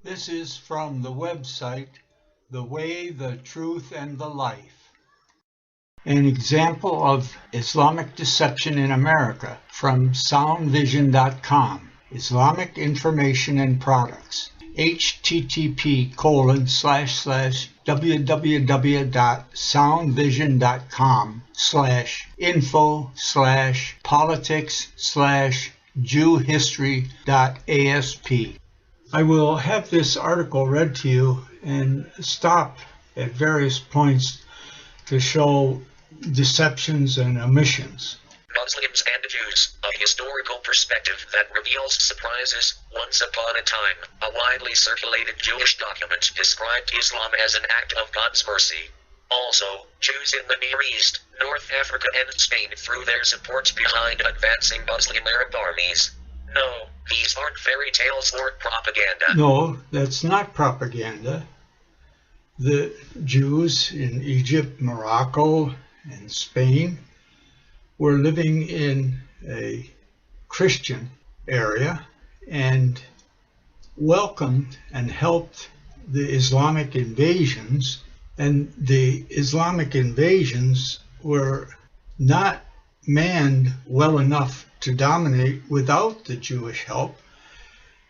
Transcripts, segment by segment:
This is from the website The Way, the Truth, and the Life. An example of Islamic deception in America from soundvision.com. Islamic information and products. http://www.soundvision.com/info/politics/jewhistory.asp. I will have this article read to you and stop at various points to show deceptions and omissions. Muslims and Jews, a historical perspective that reveals surprises. Once upon a time, a widely circulated Jewish document described Islam as an act of God's mercy. Also, Jews in the Near East, North Africa and Spain threw their support behind advancing Muslim Arab armies. No, these aren't fairy tales or propaganda. No, that's not propaganda. The Jews in Egypt, Morocco, and Spain were living in a Christian area and welcomed and helped the Islamic invasions. And the Islamic invasions were not manned well enough to dominate without the Jewish help.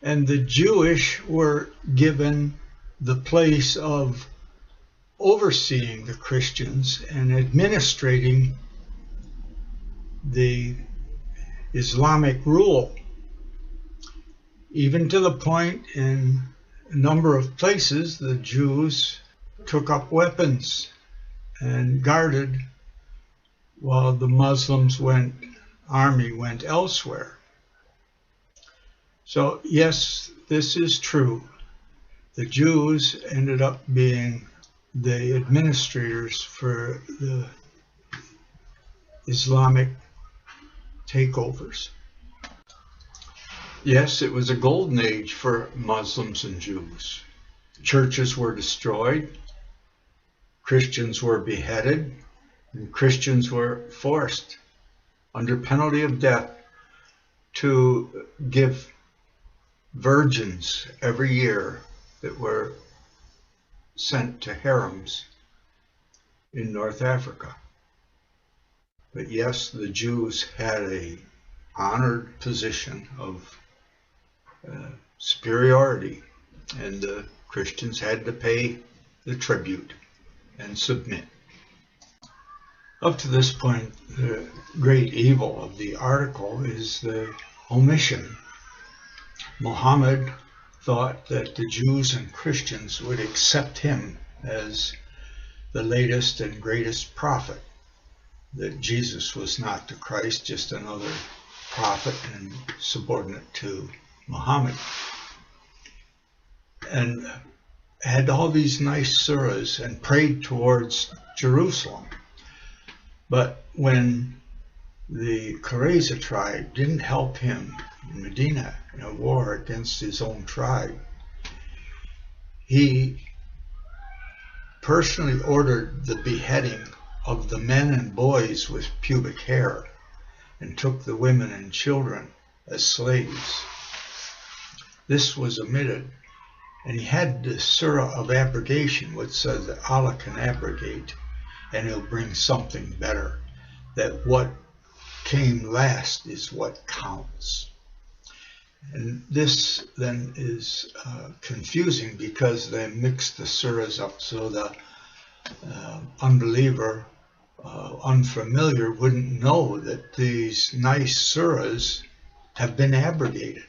And the Jewish were given the place of overseeing the Christians and administrating the Islamic rule, even to the point in a number of places the Jews took up weapons and guarded while the Muslims army went elsewhere. So yes, this is true. The Jews ended up being the administrators for the Islamic takeovers. Yes, it was a golden age for Muslims and Jews. Churches were destroyed, Christians were beheaded, and Christians were forced, under penalty of death, to give virgins every year that were sent to harems in North Africa. But yes, the Jews had an honored position of superiority, and the Christians had to pay the tribute and submit. Up to this point, the great evil of the article is the omission. Muhammad thought that the Jews and Christians would accept him as the latest and greatest prophet, that Jesus was not the Christ, just another prophet and subordinate to Muhammad, and had all these nice surahs and prayed towards Jerusalem. But when the Qurayza tribe didn't help him in Medina in a war against his own tribe, he personally ordered the beheading of the men and boys with pubic hair and took the women and children as slaves. This was omitted, and he had the surah of abrogation, which says that Allah can abrogate and he'll bring something better, that what came last is what counts. And this then is confusing because they mixed the surahs up so the unbeliever, unfamiliar, wouldn't know that these nice surahs have been abrogated.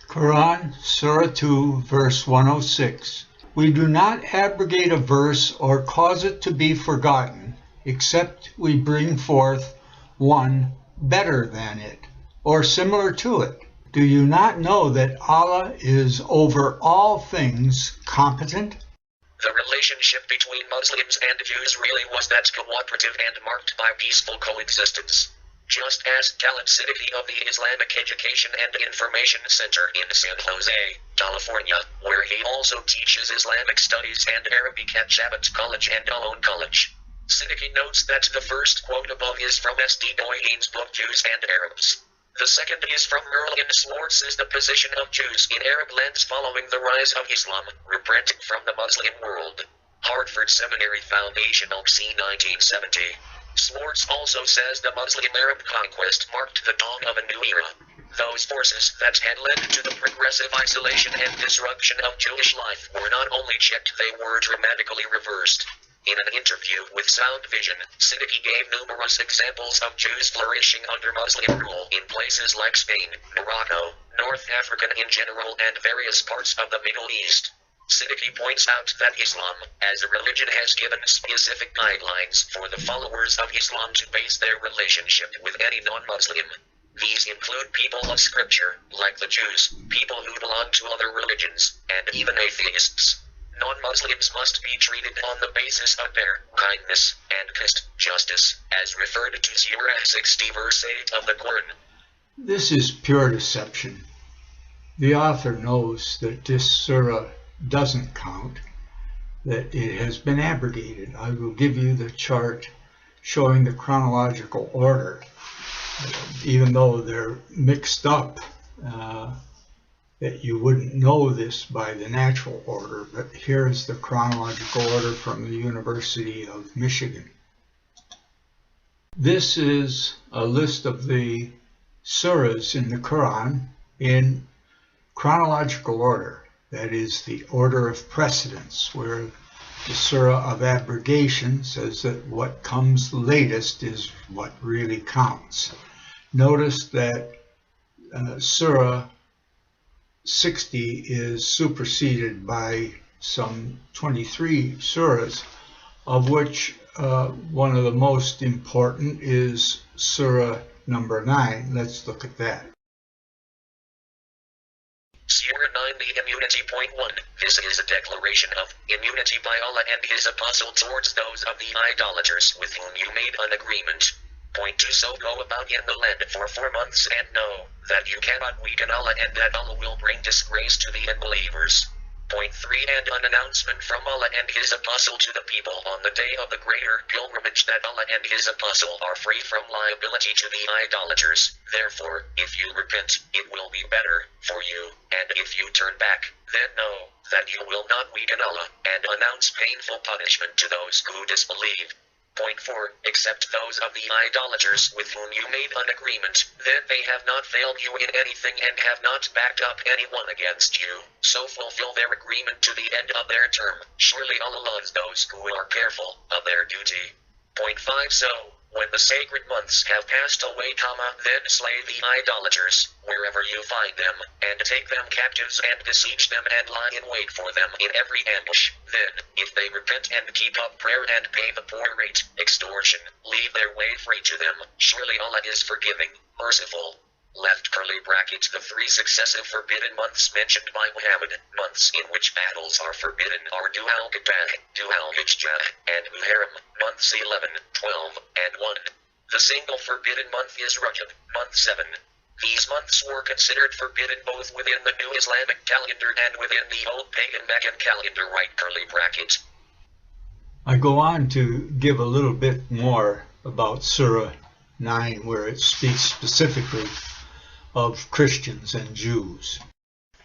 Quran, Surah 2, verse 106. We do not abrogate a verse or cause it to be forgotten, except we bring forth one better than it, or similar to it. Do you not know that Allah is over all things competent? The relationship between Muslims and Jews really was that cooperative and marked by peaceful coexistence. Just as Khalid Siddiqui of the Islamic Education and Information Center in San Jose, California, where he also teaches Islamic Studies and Arabic at Shabbat College and Alon College. Siddiqui notes that the first quote above is from S.D. Boyeen's book Jews and Arabs. The second is from Merlin Swartz's The Position of Jews in Arab Lands Following the Rise of Islam, reprinted from the Muslim World. Hartford Seminary Foundational c. 1970. Swartz also says the Muslim Arab conquest marked the dawn of a new era. Those forces that had led to the progressive isolation and disruption of Jewish life were not only checked, they were dramatically reversed. In an interview with Sound Vision, Siddiqui gave numerous examples of Jews flourishing under Muslim rule in places like Spain, Morocco, North Africa in general, and various parts of the Middle East. Siddiqui points out that Islam, as a religion, has given specific guidelines for the followers of Islam to base their relationship with any non-Muslim. These include people of scripture, like the Jews, people who belong to other religions, and even atheists. Non-Muslims must be treated on the basis of their kindness and justice, as referred to Surah 60 verse 8 of the Quran. This is pure deception. The author knows that this surah doesn't count, that it has been abrogated. I will give you the chart showing the chronological order, even though they're mixed up. That you wouldn't know this by the natural order, but here's the chronological order from the University of Michigan. This is a list of the surahs in the Quran in chronological order. That is the order of precedence, where the surah of abrogation says that what comes latest is what really counts. Notice that surah 60 is superseded by some 23 surahs, of which one of the most important is surah number 9. Let's look at that. Surah 9, the immunity. Point 1. This is a declaration of immunity by Allah and His Apostle towards those of the idolaters with whom you made an agreement. Point 2. So go about in the land for 4 months and know that you cannot weaken Allah and that Allah will bring disgrace to the unbelievers. Point 3. And an announcement from Allah and His Apostle to the people on the day of the greater pilgrimage that Allah and His Apostle are free from liability to the idolaters. Therefore, if you repent, it will be better for you, and if you turn back, then know that you will not weaken Allah, and announce painful punishment to those who disbelieve. Point 4. Except those of the idolaters with whom you made an agreement, then they have not failed you in anything and have not backed up anyone against you. So fulfill their agreement to the end of their term. Surely Allah loves those who are careful of their duty. Point 5. So, when the sacred months have passed away, then slay the idolaters, wherever you find them, and take them captives and besiege them and lie in wait for them in every ambush. Then, if they repent and keep up prayer and pay the poor rate, extortion, leave their way free to them. Surely Allah is forgiving, merciful. Left curly bracket. The 3 successive forbidden months mentioned by Muhammad, months in which battles are forbidden, are Dhu al-Qa'dah, Dhu al-Hijjah, and Muharram, months 11, 12, and 1. The single forbidden month is Rajab, month 7. These months were considered forbidden both within the new Islamic calendar and within the old pagan Meccan calendar. Right curly bracket. I go on to give a little bit more about Surah 9, where it speaks specifically of Christians and Jews.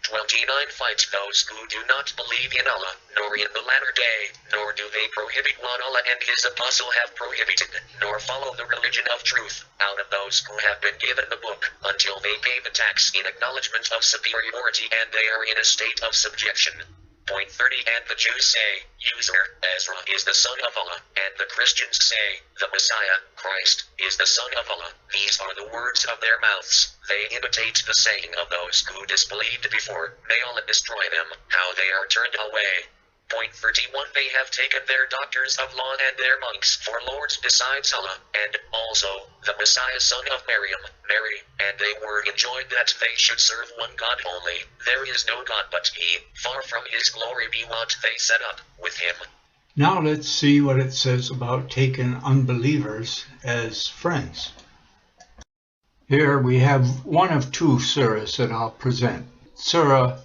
29. Fight those who do not believe in Allah, nor in the latter day, nor do they prohibit what Allah and His Apostle have prohibited, nor follow the religion of truth, out of those who have been given the book, until they pay the tax in acknowledgement of superiority and they are in a state of subjection. Point 30. And the Jews say, Ezra is the son of Allah, and the Christians say, the Messiah, Christ, is the son of Allah. These are the words of their mouths. They imitate the saying of those who disbelieved before. May Allah destroy them, how they are turned away. Point 31. They have taken their doctors of law and their monks for lords besides Allah, and also the Messiah son of Mary, and they were enjoined that they should serve one God only. There is no God but He, far from His glory be what they set up with Him. Now let's see what it says about taking unbelievers as friends. Here we have one of 2 surahs that I'll present. Surah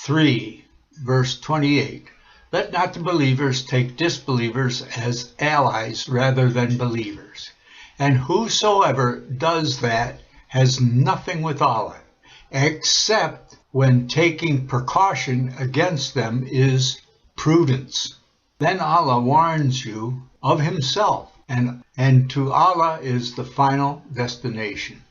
3, verse 28. Let not the believers take disbelievers as allies rather than believers. And whosoever does that has nothing with Allah, except when taking precaution against them is prudence. Then Allah warns you of himself, and to Allah is the final destination.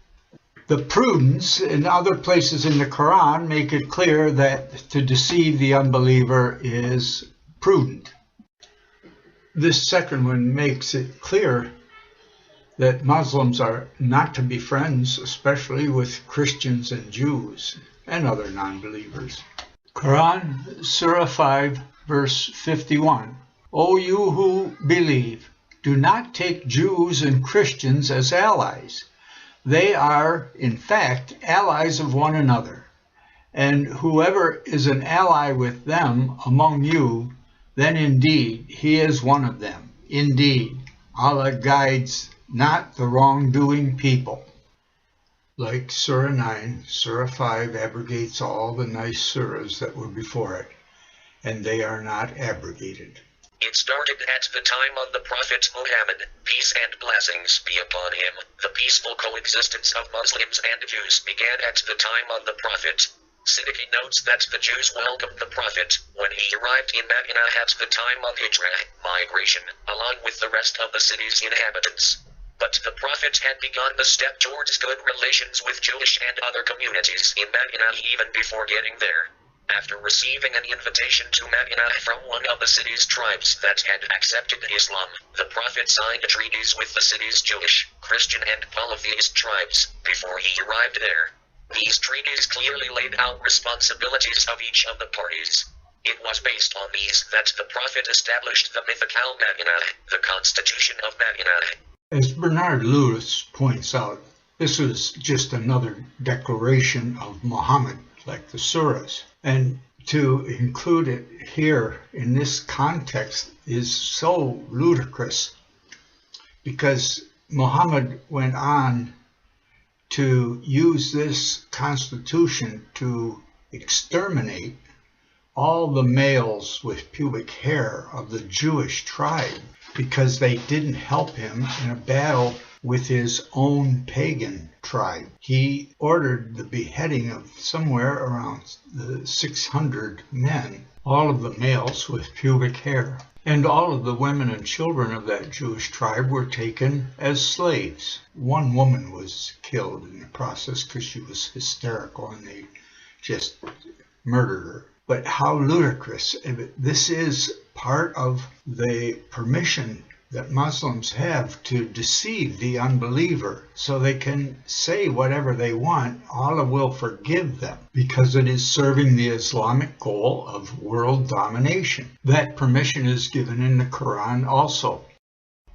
The prudence in other places in the Quran make it clear that to deceive the unbeliever is prudent. This second one makes it clear that Muslims are not to be friends, especially with Christians and Jews and other non-believers. Quran, Surah 5, verse 51. O you who believe, do not take Jews and Christians as allies. They are, in fact, allies of one another. And whoever is an ally with them among you, then indeed he is one of them. Indeed, Allah guides not the wrongdoing people. Like Surah 9, Surah 5 abrogates all the nice surahs that were before it, and they are not abrogated. It started at the time of the Prophet Muhammad, peace and blessings be upon him. The peaceful coexistence of Muslims and Jews began at the time of the Prophet. Siddiqui notes that the Jews welcomed the Prophet when he arrived in Medina at the time of Hijrah, migration, along with the rest of the city's inhabitants. But the Prophet had begun the step towards good relations with Jewish and other communities in Medina even before getting there. After receiving an invitation to Medina from one of the city's tribes that had accepted Islam, the Prophet signed treaties with the city's Jewish, Christian and polytheist tribes before he arrived there. These treaties clearly laid out responsibilities of each of the parties. It was based on these that the Prophet established the mythical Medina, the Constitution of Medina. As Bernard Lewis points out, this was just another declaration of Muhammad, like the surahs. And to include it here in this context is so ludicrous, because Muhammad went on to use this constitution to exterminate all the males with pubic hair of the Jewish tribe because they didn't help him in a battle with his own pagan tribe. He ordered the beheading of somewhere around 600 men, all of the males with pubic hair. And all of the women and children of that Jewish tribe were taken as slaves. One woman was killed in the process because she was hysterical and they just murdered her. But how ludicrous. This is part of the permission that Muslims have to deceive the unbeliever so they can say whatever they want. Allah will forgive them because it is serving the Islamic goal of world domination. That permission is given in the Quran also.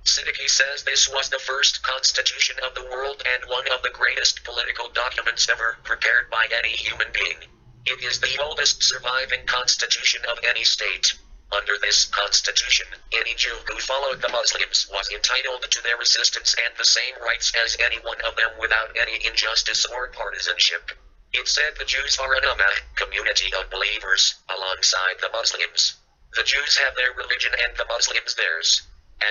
Siddiqui says this was the first constitution of the world and one of the greatest political documents ever prepared by any human being. It is the oldest surviving constitution of any state. Under this constitution, any Jew who followed the Muslims was entitled to their assistance and the same rights as any one of them without any injustice or partisanship. It said the Jews are an ummah, community of believers, alongside the Muslims. The Jews have their religion and the Muslims theirs.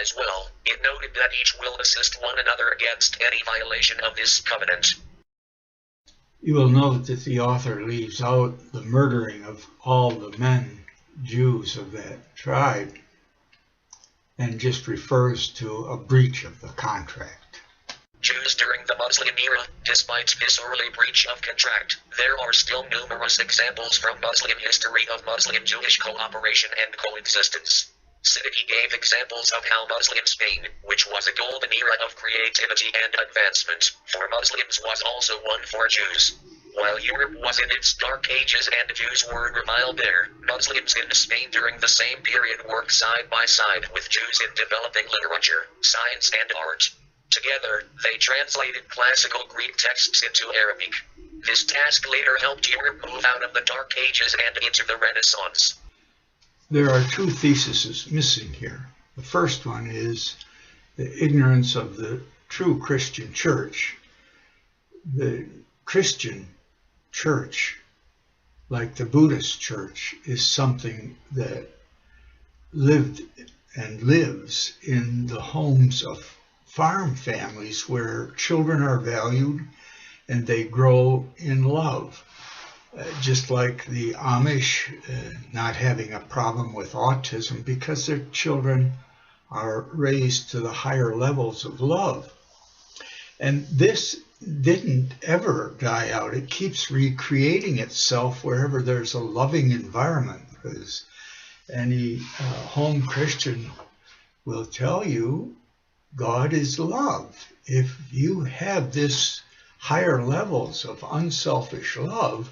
As well, it noted that each will assist one another against any violation of this covenant. You will note that the author leaves out the murdering of all the men Jews of that tribe and just refers to a breach of the contract. Jews during the Muslim era, despite this early breach of contract, there are still numerous examples from Muslim history of Muslim-Jewish cooperation and coexistence. Siddiqui gave examples of how Muslim Spain, which was a golden era of creativity and advancement for Muslims, was also one for Jews. While Europe was in its dark ages and Jews were reviled there, Muslims in Spain during the same period worked side by side with Jews in developing literature, science and art. Together, they translated classical Greek texts into Arabic. This task later helped Europe move out of the dark ages and into the Renaissance. There are two theses missing here. The first one is the ignorance of the true Christian church. The Christian church, like the Buddhist church, is something that lived and lives in the homes of farm families where children are valued and they grow in love. Just like the Amish not having a problem with autism because their children are raised to the higher levels of love. And this didn't ever die out. It keeps recreating itself wherever there's a loving environment, because any home Christian will tell you God is love. If you have this higher levels of unselfish love,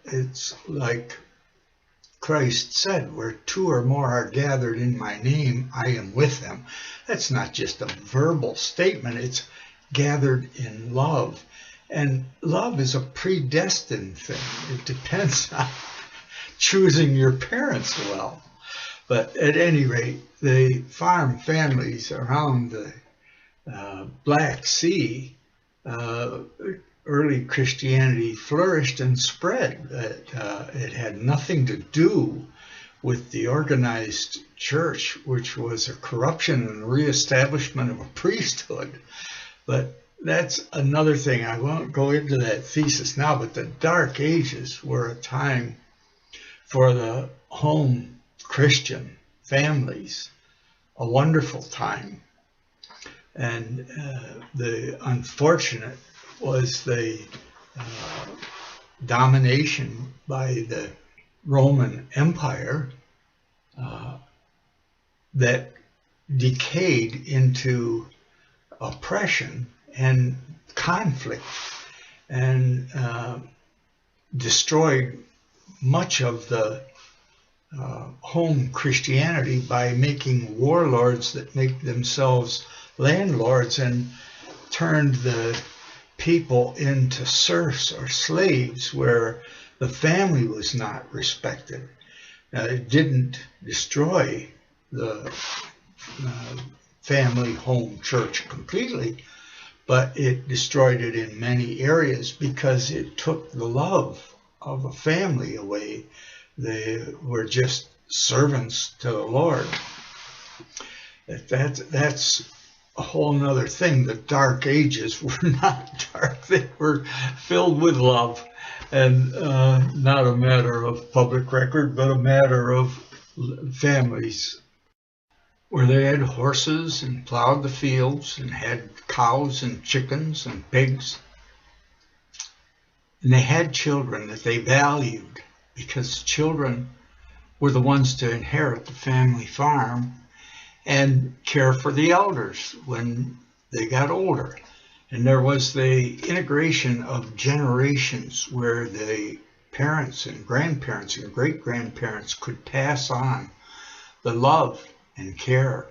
it's like Christ said, where two or more are gathered in my name, I am with them. That's not just a verbal statement, it's gathered in love. And love is a predestined thing. It depends on choosing your parents well. But at any rate, the farm families around the Black Sea, early Christianity flourished and spread. It had nothing to do with the organized church, which was a corruption and reestablishment of a priesthood. But that's another thing. I won't go into that thesis now, but the Dark Ages were a time for the home Christian families, a wonderful time. And the unfortunate was the domination by the Roman Empire that decayed into oppression and conflict and destroyed much of the home Christianity by making warlords that make themselves landlords and turned the people into serfs or slaves where the family was not respected. Now, it didn't destroy the family home church completely, but it destroyed it in many areas because it took the love of a family away. They were just servants to the Lord. That's a whole nother thing. The Dark Ages were not dark. They were filled with love, and not a matter of public record, but a matter of families where they had horses and plowed the fields and had cows and chickens and pigs. And they had children that they valued because children were the ones to inherit the family farm and care for the elders when they got older. And there was the integration of generations where the parents and grandparents and great-grandparents could pass on the love and care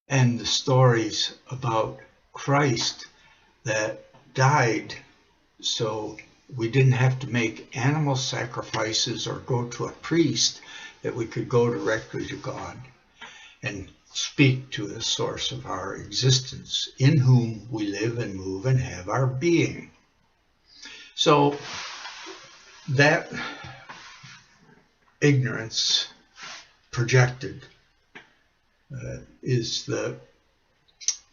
and the stories about Christ that died so we didn't have to make animal sacrifices or go to a priest, that we could go directly to God and speak to the source of our existence, in whom we live and move and have our being. So that ignorance projected is the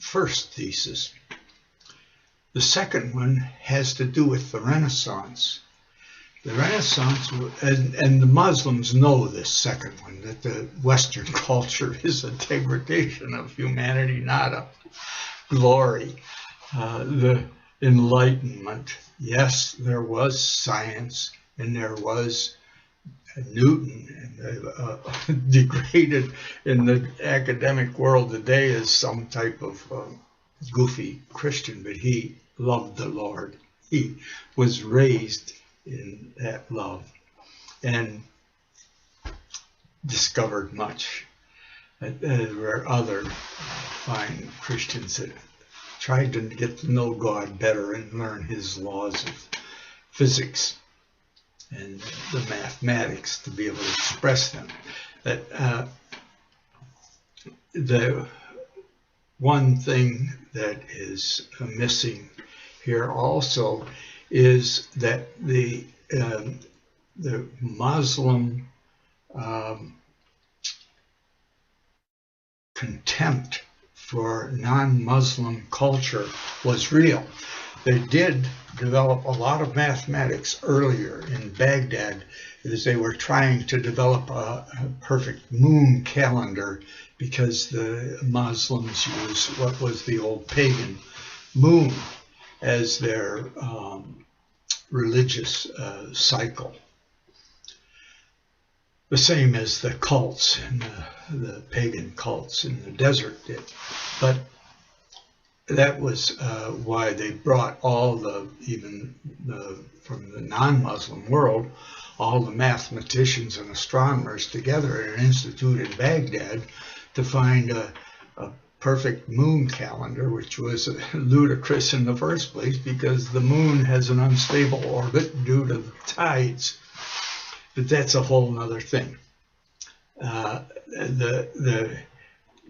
first thesis. The second one has to do with the Renaissance. The Renaissance, and the Muslims know this second one, that the Western culture is a degradation of humanity, not a glory. The Enlightenment, yes, there was science, and there was Newton, and degraded in the academic world today as some type of goofy Christian, but he loved the Lord. He was raised in that love and discovered much. There were other fine Christians that tried to get to know God better and learn his laws of physics and the mathematics to be able to express them. That the one thing that is missing here also is that the Muslim contempt for non-Muslim culture was real. They did develop a lot of mathematics earlier in Baghdad, as they were trying to develop a perfect moon calendar, because the Muslims used what was the old pagan moon as their religious cycle. The same as the cults and the pagan cults in the desert did. But that was why they brought all from the non-Muslim world, all the mathematicians and astronomers together at an institute in Baghdad to find a perfect moon calendar, which was ludicrous in the first place because the moon has an unstable orbit due to the tides. But that's a whole other thing.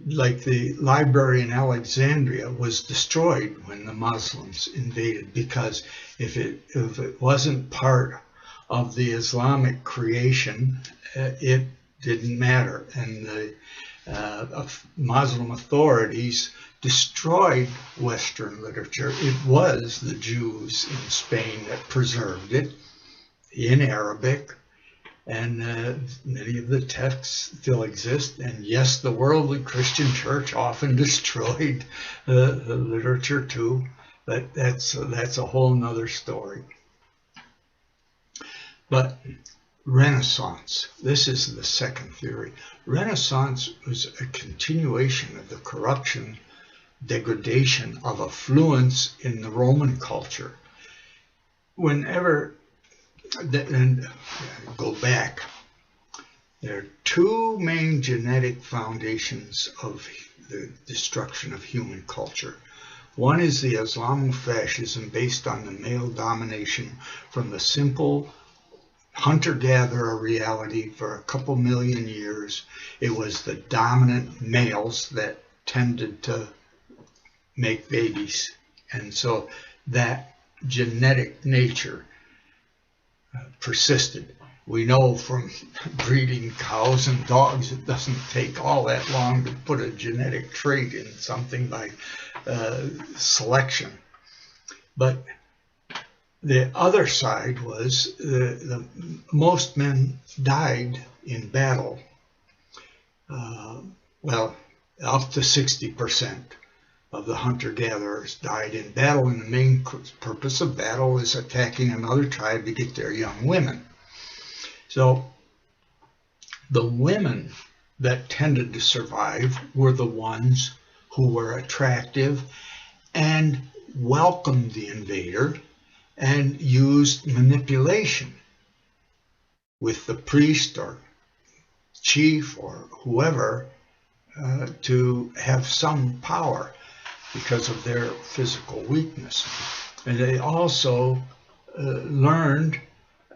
Like the library in Alexandria was destroyed when the Muslims invaded, because if it wasn't part of the Islamic creation, it didn't matter. And the Muslim authorities destroyed Western literature. It was the Jews in Spain that preserved it in Arabic. And many of the texts still exist. And yes, the worldly Christian church often destroyed the literature too, but that's a whole nother story. But Renaissance, this is the second theory. Renaissance was a continuation of the corruption, degradation of affluence in the Roman culture. And go back, there are two main genetic foundations of the destruction of human culture. One is the Islamofascism based on the male domination from the simple hunter-gatherer reality for a couple million years. It was the dominant males that tended to make babies. And so that genetic nature persisted. We know from breeding cows and dogs, it doesn't take all that long to put a genetic trait in something by selection. But the other side was most men died in battle. Well, up to 60% of the hunter-gatherers died in battle, and the main purpose of battle is attacking another tribe to get their young women. So the women that tended to survive were the ones who were attractive and welcomed the invader and used manipulation with the priest or chief or whoever to have some power because of their physical weakness. And they also learned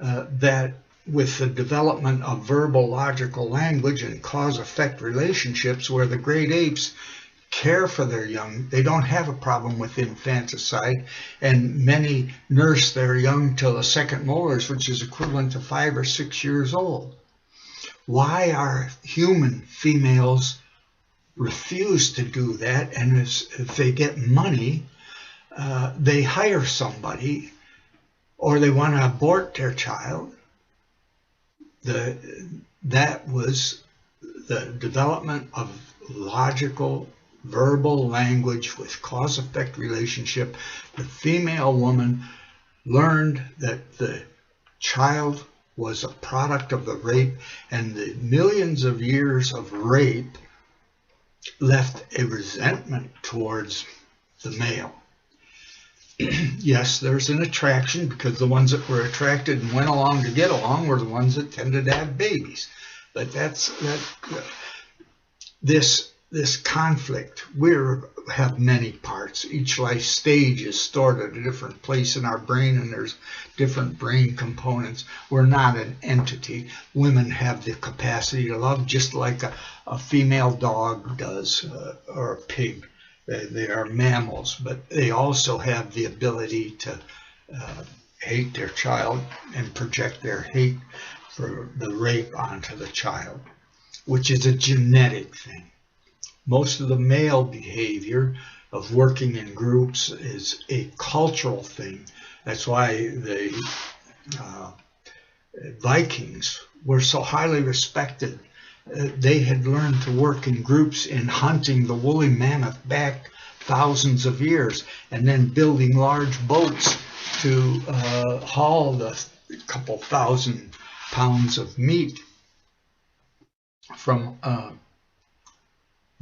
that with the development of verbal logical language and cause-effect relationships, where the great apes care for their young, they don't have a problem with infanticide, and many nurse their young till the second molars, which is equivalent to 5 or 6 years old. Why are human females refuse to do that? And if they get money, they hire somebody, or they want to abort their child. That was the development of logical verbal language with cause-effect relationship. The female woman learned that the child was a product of the rape, and the millions of years of rape left a resentment towards the male. Yes, there's an attraction, because the ones that were attracted and went along to get along were the ones that tended to have babies. But this conflict, we have many parts. Each life stage is stored at a different place in our brain, and there's different brain components. We're not an entity. Women have the capacity to love just like a female dog does, or a pig. They are mammals, but they also have the ability to hate their child and project their hate for the rape onto the child, which is a genetic thing. Most of the male behavior of working in groups is a cultural thing. That's why the Vikings were so highly respected. They had learned to work in groups in hunting the woolly mammoth back thousands of years, and then building large boats to haul the couple thousand pounds of meat from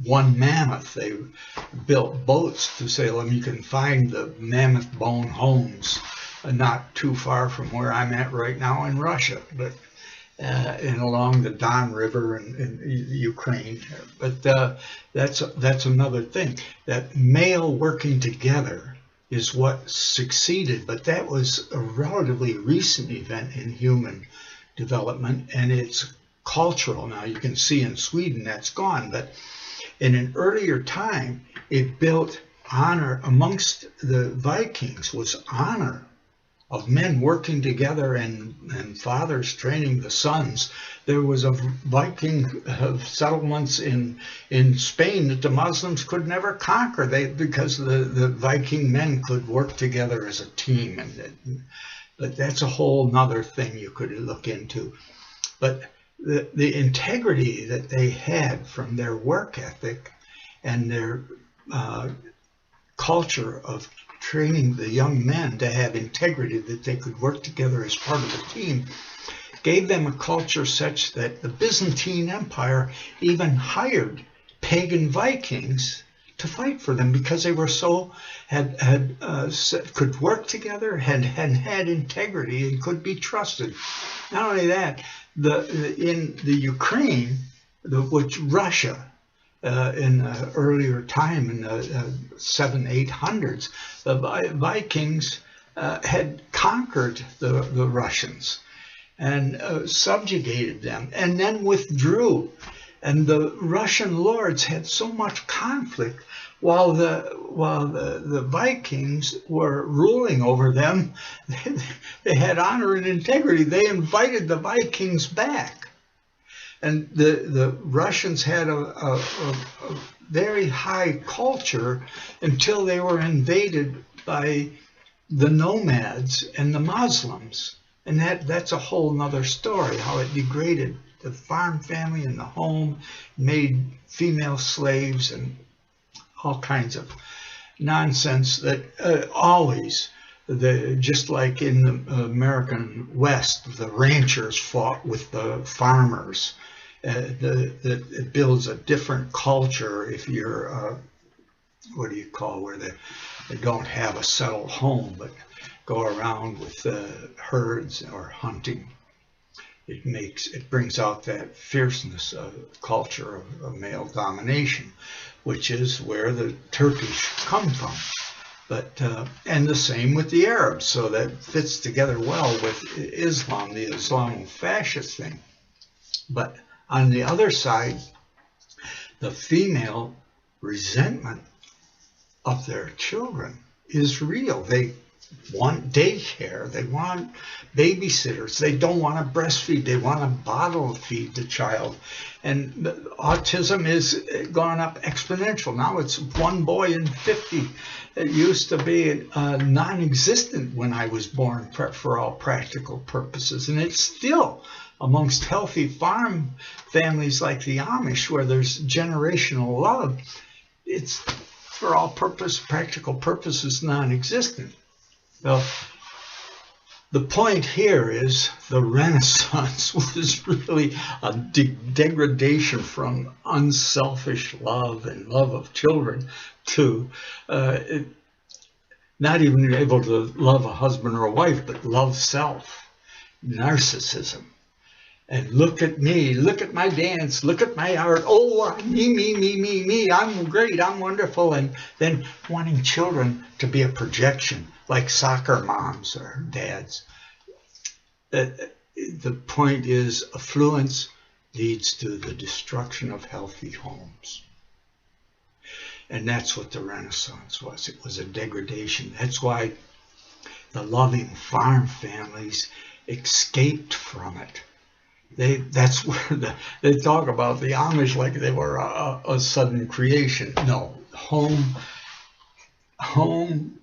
one mammoth. They built boats to Salem. You can find the mammoth bone homes not too far from where I'm at right now in Russia, but and along the Don River in Ukraine. But that's another thing. That male working together is what succeeded, but that was a relatively recent event in human development, and it's cultural. Now you can see in Sweden that's gone, but in an earlier time, it built honor amongst the Vikings, was honor of men working together and fathers training the sons. There was a Viking settlements in Spain that the Muslims could never conquer because the Viking men could work together as a team. But that's a whole nother thing you could look into. But the integrity that they had from their work ethic and their culture of training the young men to have integrity, that they could work together as part of a team, gave them a culture such that the Byzantine Empire even hired pagan Vikings to fight for them because they were so could work together, had integrity, and could be trusted. Not only that, in the Ukraine, which Russia, in an earlier time in the 700s-800s, the Vikings had conquered the Russians and subjugated them, and then withdrew. And the Russian lords had so much conflict while the Vikings were ruling over them. They had honor and integrity. They invited the Vikings back. And the Russians had a very high culture until they were invaded by the nomads and the Muslims. And that's a whole nother story, how it degraded the farm family and the home, made female slaves and all kinds of nonsense that always, just like in the American West, the ranchers fought with the farmers. It builds a different culture if you're, what do you call, where they don't have a settled home, but go around with herds or hunting. It brings out that fierceness of culture of male domination, which is where the Turkish come from. But and the same with the Arabs, so that fits together well with Islam, the Islamo-fascist thing. But on the other side, the female resentment of their children is real. They want daycare, they want babysitters, they don't want to breastfeed, they want to bottle feed the child. And autism has gone up exponential. Now it's 1 boy in 50. It used to be non-existent when I was born for all practical purposes. And it's still amongst healthy farm families like the Amish, where there's generational love, it's for all practical purposes non-existent. Well, the point here is the Renaissance was really a degradation from unselfish love and love of children to not even able to love a husband or a wife, but love self, narcissism. And look at me, look at my dance, look at my art. Oh, me, I'm great, I'm wonderful. And then wanting children to be a projection, like soccer moms or dads. The point is, affluence leads to the destruction of healthy homes. And that's what the Renaissance was. It was a degradation. That's why the loving farm families escaped from it. That's where they talk about the Amish like they were a sudden creation. No, home home,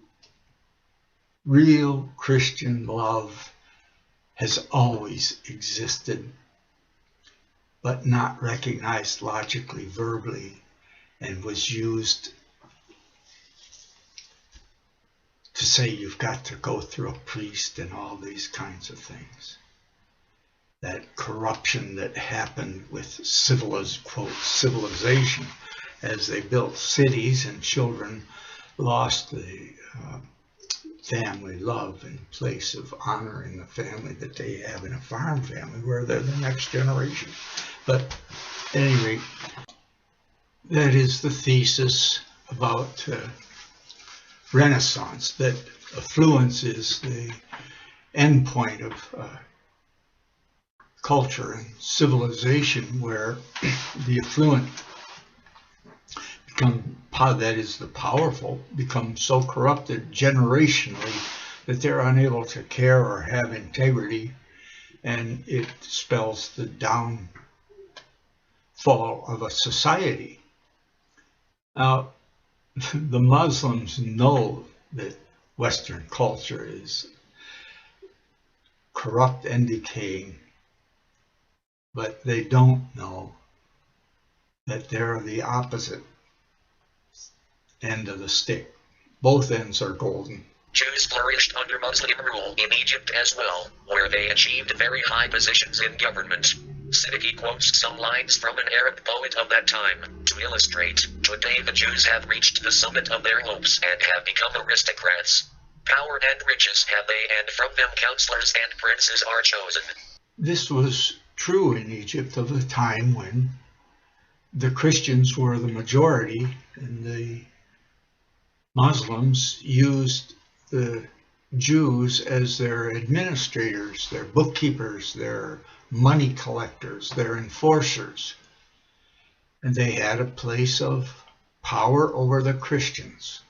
real Christian love has always existed, but not recognized logically, verbally, and was used to say you've got to go through a priest and all these kinds of things. That corruption that happened with quote, civilization as they built cities and children lost the family love in place of honoring the family that they have in a farm family where they're the next generation. But at any rate, that is the thesis about Renaissance, that affluence is the end point of culture and civilization, where the affluent that is the powerful, become so corrupted generationally that they're unable to care or have integrity, and it spells the downfall of a society. Now, the Muslims know that Western culture is corrupt and decaying, but they don't know that they're the opposite end of the stick. Both ends are golden. Jews flourished under Muslim rule in Egypt as well, where they achieved very high positions in government. Siddiqui quotes some lines from an Arab poet of that time to illustrate, "Today the Jews have reached the summit of their hopes and have become aristocrats. Power and riches have they, and from them counselors and princes are chosen." This was true in Egypt of the time when the Christians were the majority and the Muslims used the Jews as their administrators, their bookkeepers, their money collectors, their enforcers. And they had a place of power over the Christians.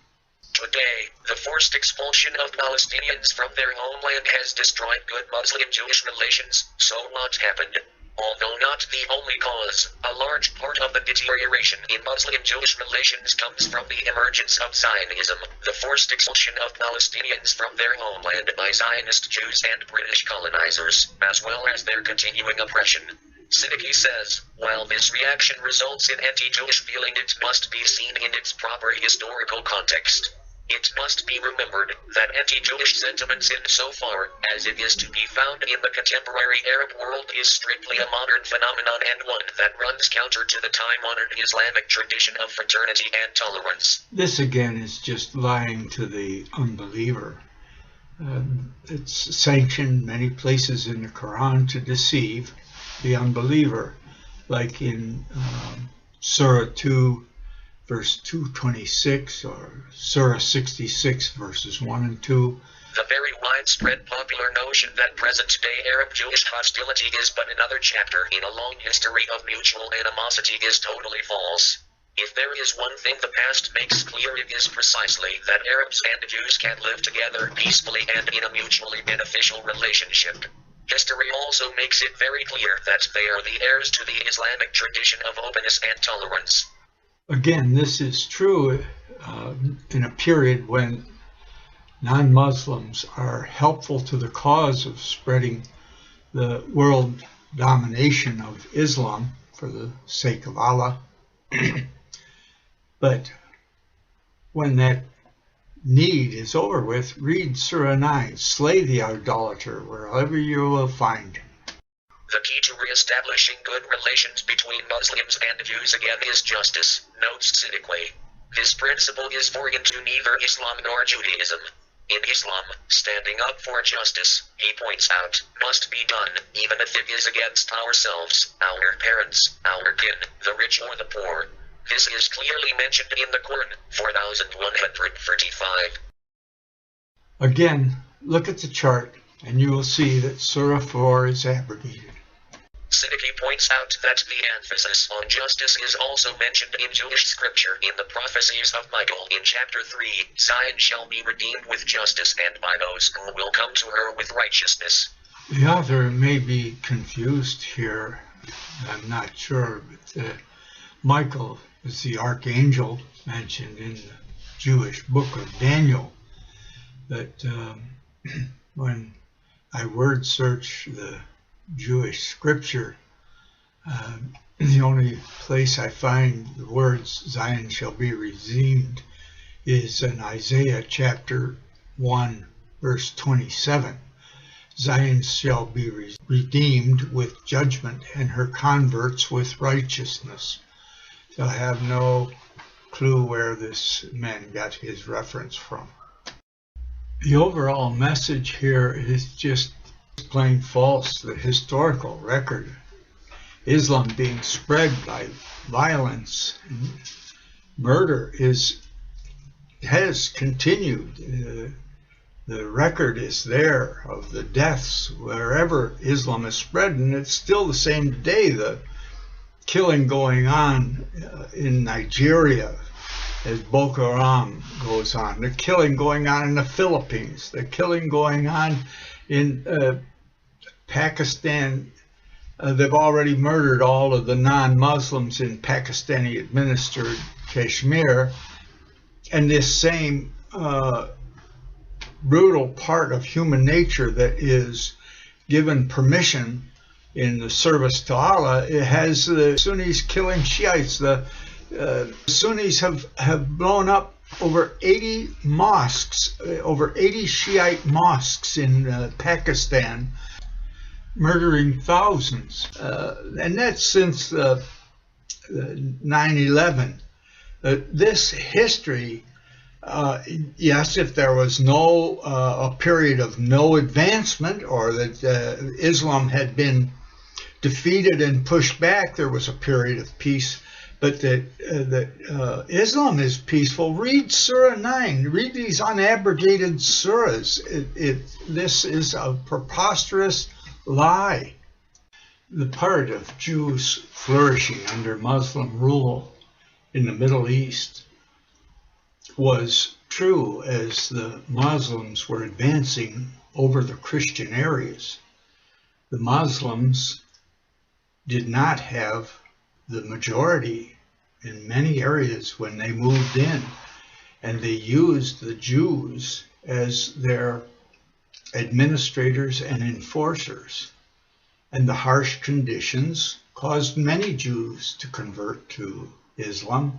Today, the forced expulsion of Palestinians from their homeland has destroyed good Muslim-Jewish relations. So what happened? Although not the only cause, a large part of the deterioration in Muslim-Jewish relations comes from the emergence of Zionism, the forced expulsion of Palestinians from their homeland by Zionist Jews and British colonizers, as well as their continuing oppression. Siddiqui says, while this reaction results in anti-Jewish feeling, it must be seen in its proper historical context. It must be remembered that anti-Jewish sentiments insofar as it is to be found in the contemporary Arab world is strictly a modern phenomenon and one that runs counter to the time-honored Islamic tradition of fraternity and tolerance. This again is just lying to the unbeliever. It's sanctioned many places in the Quran to deceive the unbeliever, like in Surah 2 verse 226 or Surah 66 verses 1 and 2. The very widespread popular notion that present-day Arab-Jewish hostility is but another chapter in a long history of mutual animosity is totally false. If there is one thing the past makes clear, it is precisely that Arabs and Jews can live together peacefully and in a mutually beneficial relationship. History also makes it very clear that they are the heirs to the Islamic tradition of openness and tolerance. Again, this is true in a period when non-Muslims are helpful to the cause of spreading the world domination of Islam for the sake of Allah. But when that need is over with, read Surah 9, slay the idolater wherever you will find him. The key to re-establishing good relations between Muslims and Jews again is justice, notes Siddiqui. This principle is foreign to neither Islam nor Judaism. In Islam, standing up for justice, he points out, must be done, even if it is against ourselves, our parents, our kin, the rich or the poor. This is clearly mentioned in the Quran, 4135. Again, look at the chart and you will see that Surah 4 is abrogated. Siddiqui points out that the emphasis on justice is also mentioned in Jewish scripture in the prophecies of Michael in chapter 3. Zion shall be redeemed with justice, and by those who will come to her with righteousness. The author may be confused here, I'm not sure, but Michael is the archangel mentioned in the Jewish book of Daniel. But when I word search the Jewish scripture, the only place I find the words Zion shall be redeemed is in Isaiah chapter 1, verse 27. Zion shall be redeemed with judgment, and her converts with righteousness. So I have no clue where this man got his reference from. The overall message here is just plain false. The historical record, Islam being spread by violence and murder, has continued. The record is there of the deaths wherever Islam is spread, and it's still the same today. The killing going on in Nigeria as Boko Haram goes on, the killing going on in the Philippines, the killing going on in Pakistan. They've already murdered all of the non-Muslims in Pakistani-administered Kashmir, and this same brutal part of human nature that is given permission in the service to Allah, it has the Sunnis killing Shiites. The Sunnis have blown up over 80 mosques, over 80 Shiite mosques in Pakistan, murdering thousands. And that's since 9/11. This history, yes, if there was a period of no advancement, or that Islam had been defeated and pushed back, there was a period of peace. But that Islam is peaceful. Read Surah 9. Read these unabrogated surahs. This is a preposterous lie. The part of Jews flourishing under Muslim rule in the Middle East was true as the Muslims were advancing over the Christian areas. The Muslims did not have the majority in many areas when they moved in, and they used the Jews as their administrators and enforcers. And the harsh conditions caused many Jews to convert to Islam,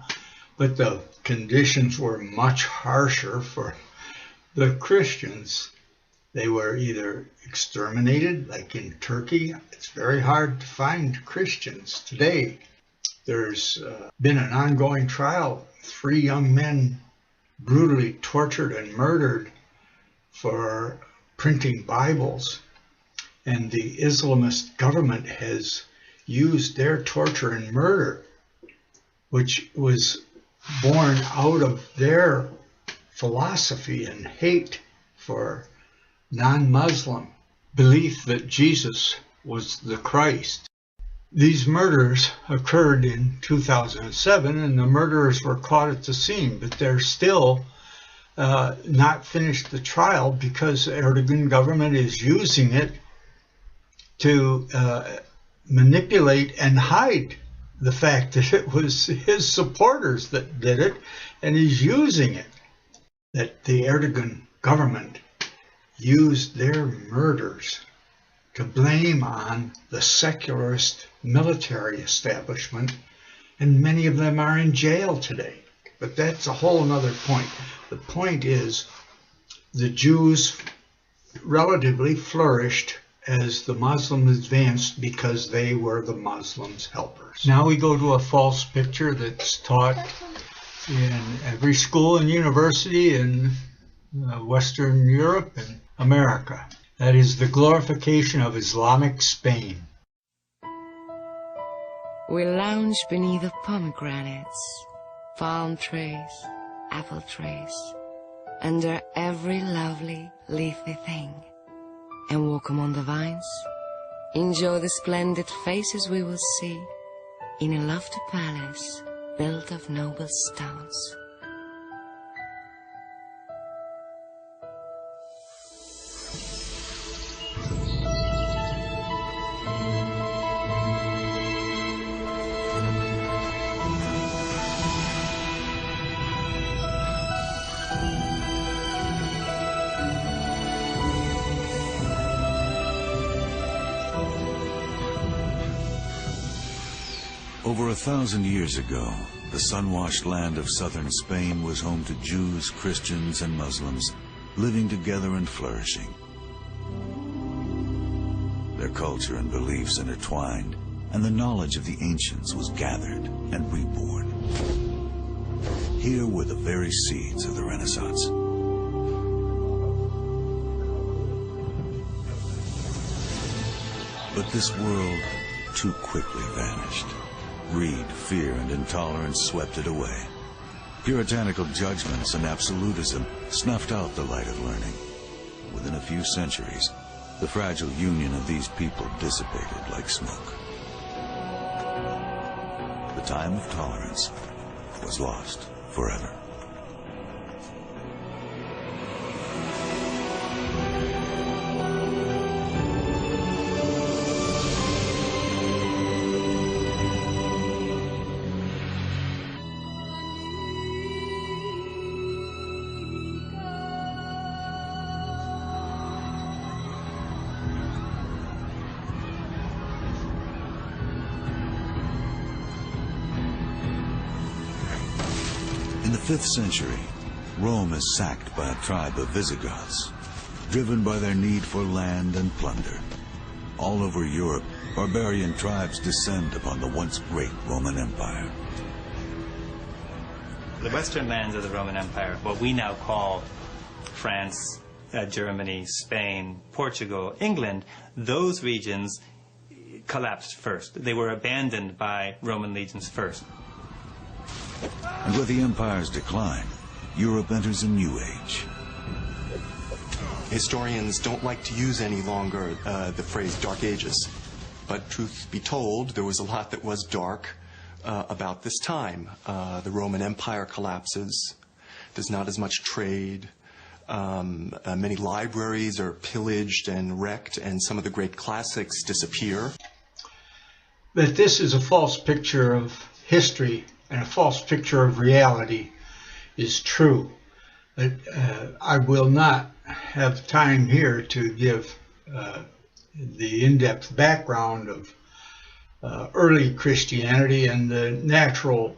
but the conditions were much harsher for the Christians. They were either exterminated, like in Turkey. It's very hard to find Christians today. There's been an ongoing trial. 3 young men brutally tortured and murdered for printing Bibles. And the Islamist government has used their torture and murder, which was born out of their philosophy and hate for non-Muslim belief that Jesus was the Christ. These murders occurred in 2007, and the murderers were caught at the scene, but they're still not finished the trial because the Erdogan government is using it to manipulate and hide the fact that it was his supporters that did it, and he's using it. That the Erdogan government used their murders to blame on the secularist military establishment, and many of them are in jail today. But that's a whole other point. The point is the Jews relatively flourished as the Muslims advanced because they were the Muslims' helpers. Now we go to a false picture that's taught in every school and university in Western Europe and America. That is the glorification of Islamic Spain. We lounge beneath the pomegranates, palm trees, apple trees, under every lovely leafy thing, and walk among the vines, enjoy the splendid faces we will see in a lofty palace built of noble stones. Over 1,000 years ago, the sun-washed land of southern Spain was home to Jews, Christians, and Muslims living together and flourishing. Their culture and beliefs intertwined, and the knowledge of the ancients was gathered and reborn. Here were the very seeds of the Renaissance. But this world too quickly vanished. Greed, fear, and intolerance swept it away. Puritanical judgments and absolutism snuffed out the light of learning. Within a few centuries, the fragile union of these people dissipated like smoke. The time of tolerance was lost forever. In the 5th century, Rome is sacked by a tribe of Visigoths, driven by their need for land and plunder. All over Europe, barbarian tribes descend upon the once great Roman Empire. The western lands of the Roman Empire, what we now call France, Germany, Spain, Portugal, England, those regions collapsed first. They were abandoned by Roman legions first. And with the empire's decline, Europe enters a new age. Historians don't like to use any longer the phrase Dark Ages. But truth be told, there was a lot that was dark about this time. The Roman Empire collapses. There's not as much trade. Many libraries are pillaged and wrecked, and some of the great classics disappear. That this is a false picture of history and a false picture of reality is true. But I will not have time here to give the in-depth background of early Christianity and the natural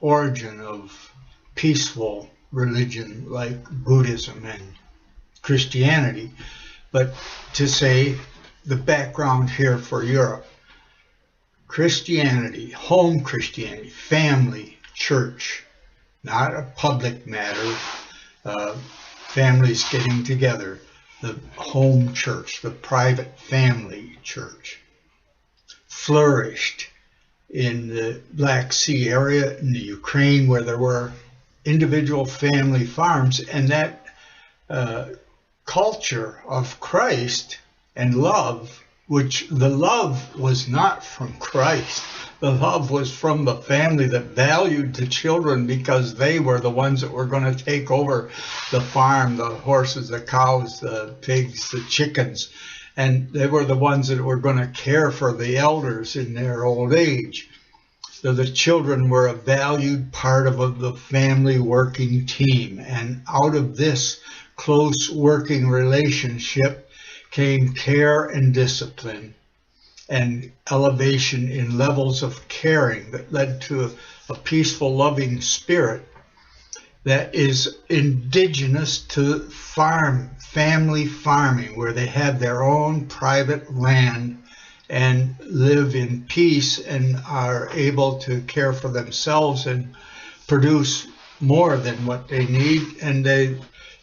origin of peaceful religion like Buddhism and Christianity, but to say the background here for Europe. Christianity, home Christianity, family, church, not a public matter, families getting together, the home church, the private family church, flourished in the Black Sea area, in the Ukraine, where there were individual family farms, and that culture of Christ and love, which the love was not from Christ. The love was from the family that valued the children because they were the ones that were going to take over the farm, the horses, the cows, the pigs, the chickens. And they were the ones that were going to care for the elders in their old age. So the children were a valued part of the family working team. And out of this close working relationship came care and discipline and elevation in levels of caring that led to a peaceful, loving spirit that is indigenous to family farming, where they have their own private land and live in peace and are able to care for themselves and produce more than what they need. And they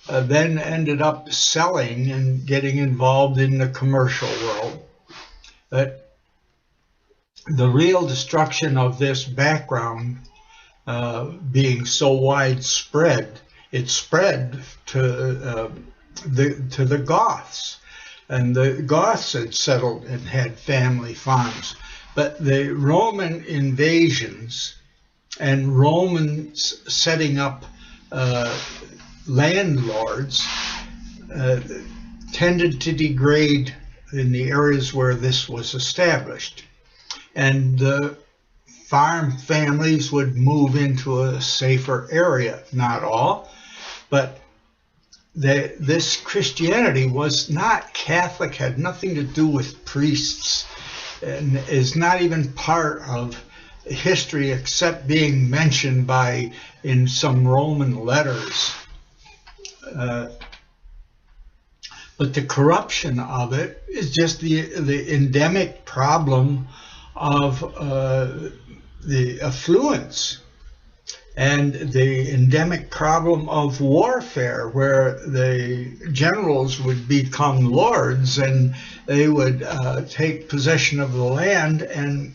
then ended up selling and getting involved in the commercial world. But the real destruction of this background being so widespread, it spread to the Goths. And the Goths had settled and had family farms. But the Roman invasions and Romans setting up landlords tended to degrade in the areas where this was established. And the farm families would move into a safer area. Not all, but this Christianity was not Catholic, had nothing to do with priests, and is not even part of history except being mentioned in some Roman letters. But the corruption of it is just the endemic problem of the affluence and the endemic problem of warfare, where the generals would become lords and they would take possession of the land and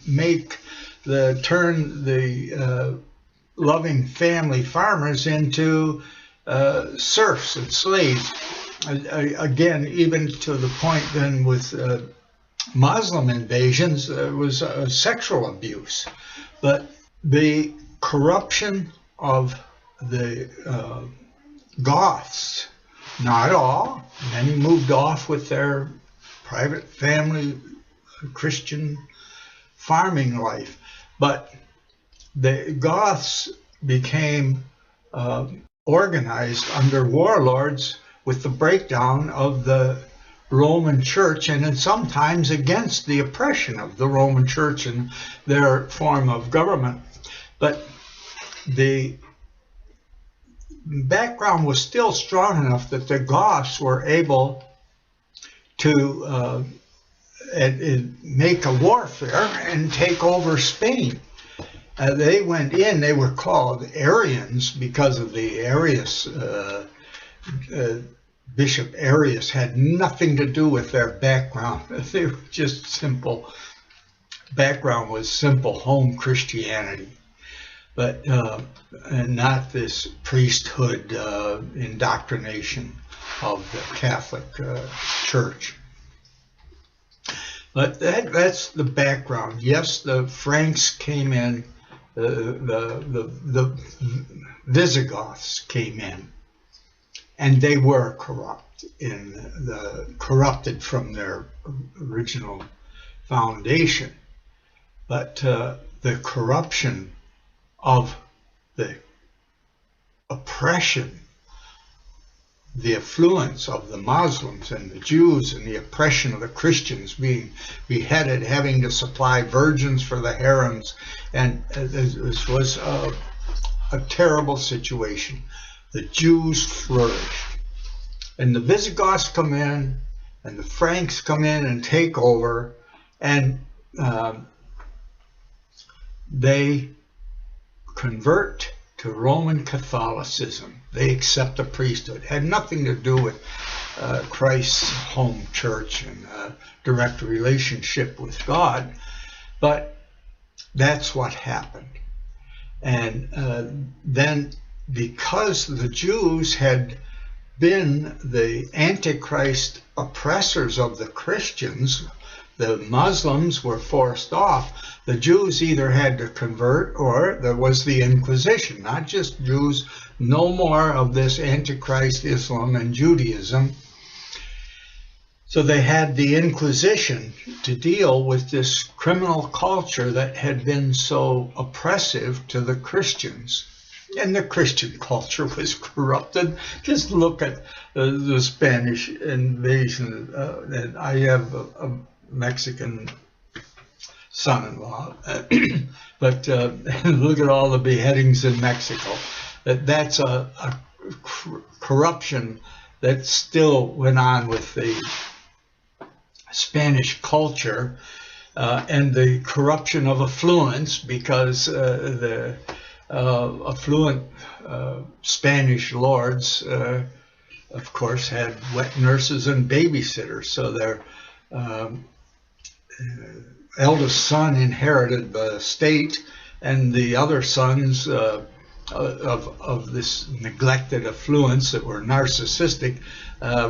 turn the loving family farmers into serfs and slaves. Again, even to the point then with Muslim invasions, there was sexual abuse. But the corruption of the Goths, not all, many moved off with their private family Christian farming life, but the Goths became organized under warlords with the breakdown of the Roman Church, and then sometimes against the oppression of the Roman Church and their form of government. But the background was still strong enough that the Goths were able to make a warfare and take over Spain. They went in, they were called Arians because of the Arius. Bishop Arius had nothing to do with their background. They were just simple. Background was simple home Christianity, but and not this priesthood indoctrination of the Catholic Church. But that's the background. Yes, the Franks came in, the Visigoths came in, and they were corrupted from their original foundation. But the corruption of the oppression, the affluence of the Muslims and the Jews, and the oppression of the Christians being beheaded, having to supply virgins for the harems, and this was a terrible situation. The Jews flourished, and the Visigoths come in, and the Franks come in and take over, and they convert to Roman Catholicism. They accept the priesthood. It had nothing to do with Christ's home church and direct relationship with God, but that's what happened. And then, because the Jews had been the Antichrist oppressors of the Christians, the Muslims were forced off. The Jews either had to convert, or there was the Inquisition. Not just Jews, no more of this Antichrist Islam and Judaism. So they had the Inquisition to deal with this criminal culture that had been so oppressive to the Christians. And the Christian culture was corrupted. Just look at the Spanish invasion. And I have a Mexican son-in-law, but look at all the beheadings in Mexico. That's a corruption that still went on with the Spanish culture, and the corruption of affluence, because the affluent Spanish lords, of course, had wet nurses and babysitters, so their eldest son inherited the estate, and the other sons of this neglected affluence that were narcissistic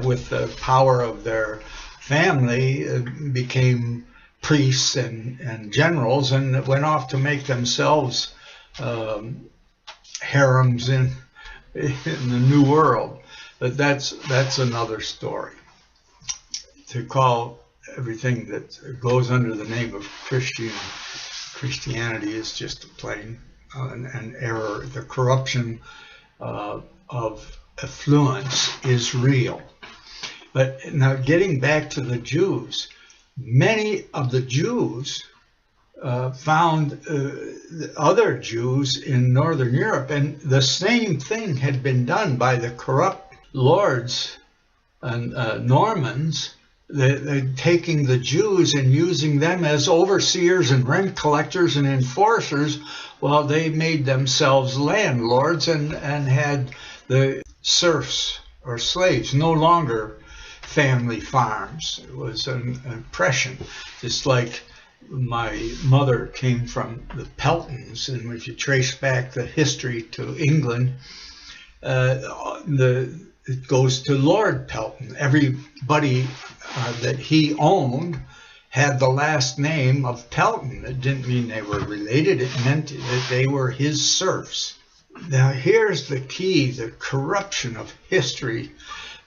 with the power of their family became priests and generals, and went off to make themselves harems in the New World. But that's another story. To call everything that goes under the name of Christianity is just a plain an error. The corruption of affluence is real. But now, getting back to the Jews, many of the Jews found other Jews in Northern Europe, and the same thing had been done by the corrupt lords and Normans, taking the Jews and using them as overseers and rent collectors and enforcers, while they made themselves landlords and had the serfs or slaves, no longer family farms. It was an oppression, just like my mother came from the Peltons, and if you trace back the history to England, it goes to Lord Pelton. Everybody that he owned had the last name of Pelton. It didn't mean they were related. It meant that they were his serfs. Now here's the key: the corruption of history.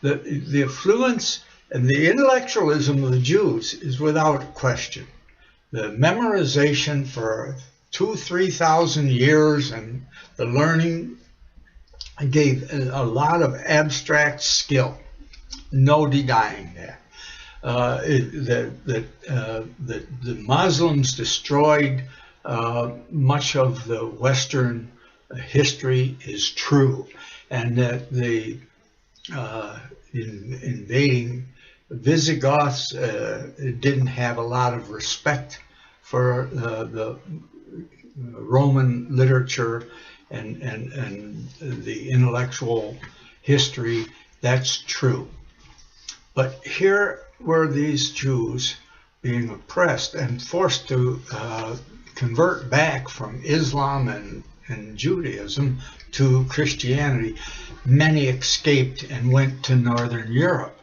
The affluence and the intellectualism of the Jews is without question. The memorization for 2,000-3,000 years and the learning gave a lot of abstract skill. No denying that. The Muslims destroyed much of the Western history is true, and that the invading Visigoths didn't have a lot of respect for the Roman literature and the intellectual history. That's true. But here were these Jews being oppressed and forced to convert back from Islam and Judaism to Christianity. Many escaped and went to Northern Europe,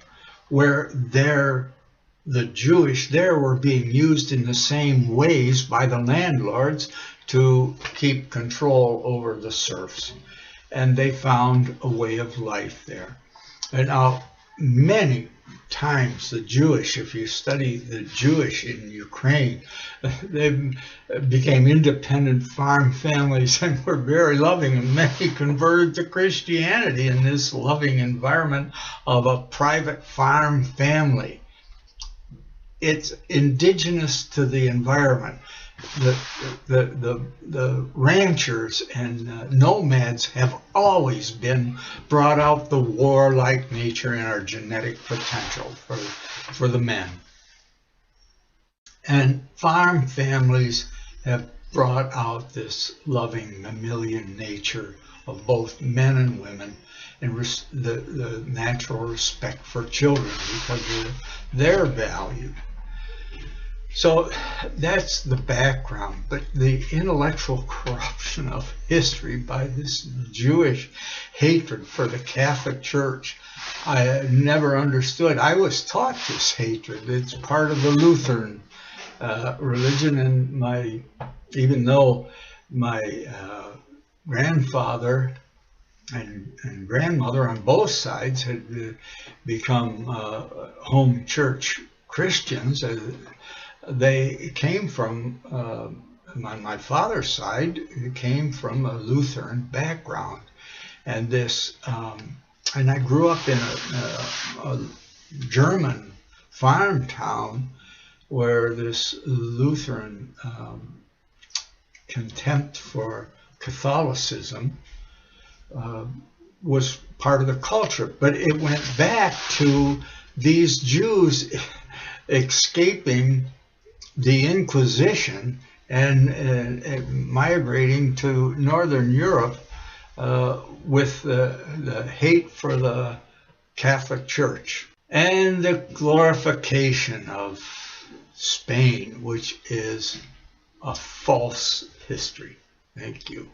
where the Jewish there were being used in the same ways by the landlords to keep control over the serfs. And they found a way of life there. And now, many times the Jewish, if you study the Jewish in Ukraine, they became independent farm families and were very loving, and many converted to Christianity in this loving environment of a private farm family. It's indigenous to the environment. The ranchers and nomads have always been brought out the warlike nature and our genetic potential for the men. And farm families have brought out this loving mammalian nature of both men and women, and the natural respect for children because they're valued. So that's the background, but the intellectual corruption of history by this Jewish hatred for the Catholic Church, I never understood. I was taught this hatred. It's part of the Lutheran religion, and even though my grandfather and grandmother on both sides had become home church Christians, they came from, on my father's side, came from a Lutheran background. And and I grew up in a German farm town where this Lutheran contempt for Catholicism was part of the culture. But it went back to these Jews escaping the Inquisition and migrating to Northern Europe with the hate for the Catholic Church and the glorification of Spain, which is a false history. Thank you.